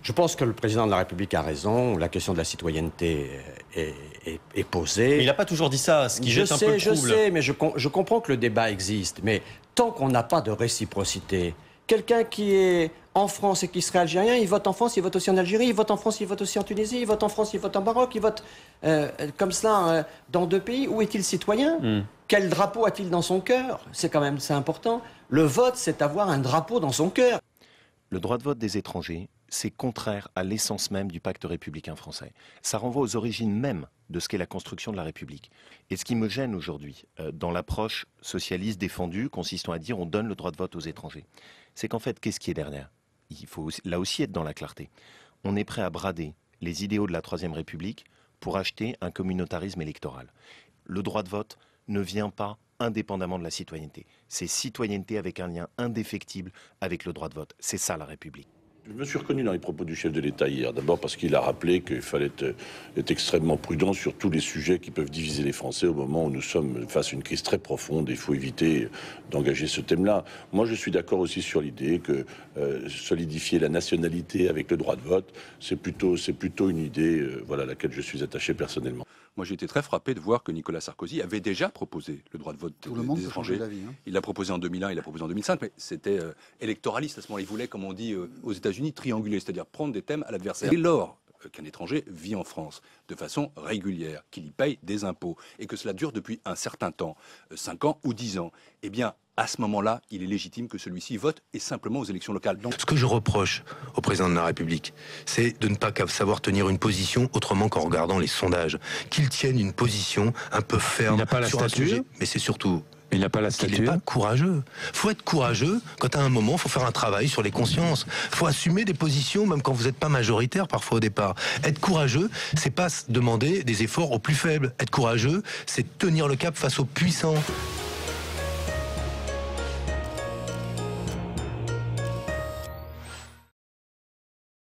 Je pense que le président de la République a raison. La question de la citoyenneté est posée. Mais il n'a pas toujours dit ça, ce qui jette un peu le trouble. Je sais, mais je comprends que le débat existe. Mais tant qu'on n'a pas de réciprocité, quelqu'un qui est en France et qui serait algérien, il vote en France, il vote aussi en Algérie, il vote en France, il vote aussi en Tunisie, il vote en France, il vote en Maroc, il vote comme cela dans 2 pays. Où est-il citoyen? Quel drapeau a-t-il dans son cœur? C'est important. Le vote, c'est avoir un drapeau dans son cœur. Le droit de vote des étrangers, c'est contraire à l'essence même du pacte républicain français. Ça renvoie aux origines mêmes de ce qu'est la construction de la République. Et ce qui me gêne aujourd'hui, dans l'approche socialiste défendue, consistant à dire on donne le droit de vote aux étrangers, c'est qu'en fait, qu'est-ce qui est derrière? Il faut là aussi être dans la clarté. On est prêt à brader les idéaux de la Troisième République pour acheter un communautarisme électoral. Le droit de vote ne vient pas indépendamment de la citoyenneté. C'est citoyenneté avec un lien indéfectible avec le droit de vote. C'est ça la République. Je me suis reconnu dans les propos du chef de l'État hier. D'abord parce qu'il a rappelé qu'il fallait être extrêmement prudent sur tous les sujets qui peuvent diviser les Français au moment où nous sommes face à une crise très profonde. Il faut éviter d'engager ce thème-là. Moi, je suis d'accord aussi sur l'idée que solidifier la nationalité avec le droit de vote, c'est plutôt une idée à laquelle je suis attaché personnellement. Moi, j'ai été très frappé de voir que Nicolas Sarkozy avait déjà proposé le droit de vote des étrangers. Il l'a proposé en 2001, il l'a proposé en 2005, mais c'était électoraliste à ce moment-là. Il voulait, comme on dit aux États-Unis, trianguler, c'est-à-dire prendre des thèmes à l'adversaire. Dès lors qu'un étranger vit en France de façon régulière, qu'il y paye des impôts, et que cela dure depuis un certain temps, 5 ans ou 10 ans, eh bien, à ce moment-là, il est légitime que celui-ci vote et simplement aux élections locales. Donc... Ce que je reproche au président de la République, c'est de ne pas savoir tenir une position autrement qu'en regardant les sondages. Qu'il tienne une position un peu ferme sur un sujet, mais c'est surtout... Il n'a pas la stature. Il n'est pas courageux. Il faut être courageux quand à un moment, il faut faire un travail sur les consciences. Il faut assumer des positions, même quand vous n'êtes pas majoritaire parfois au départ. Être courageux, c'est pas demander des efforts aux plus faibles. Être courageux, c'est tenir le cap face aux puissants.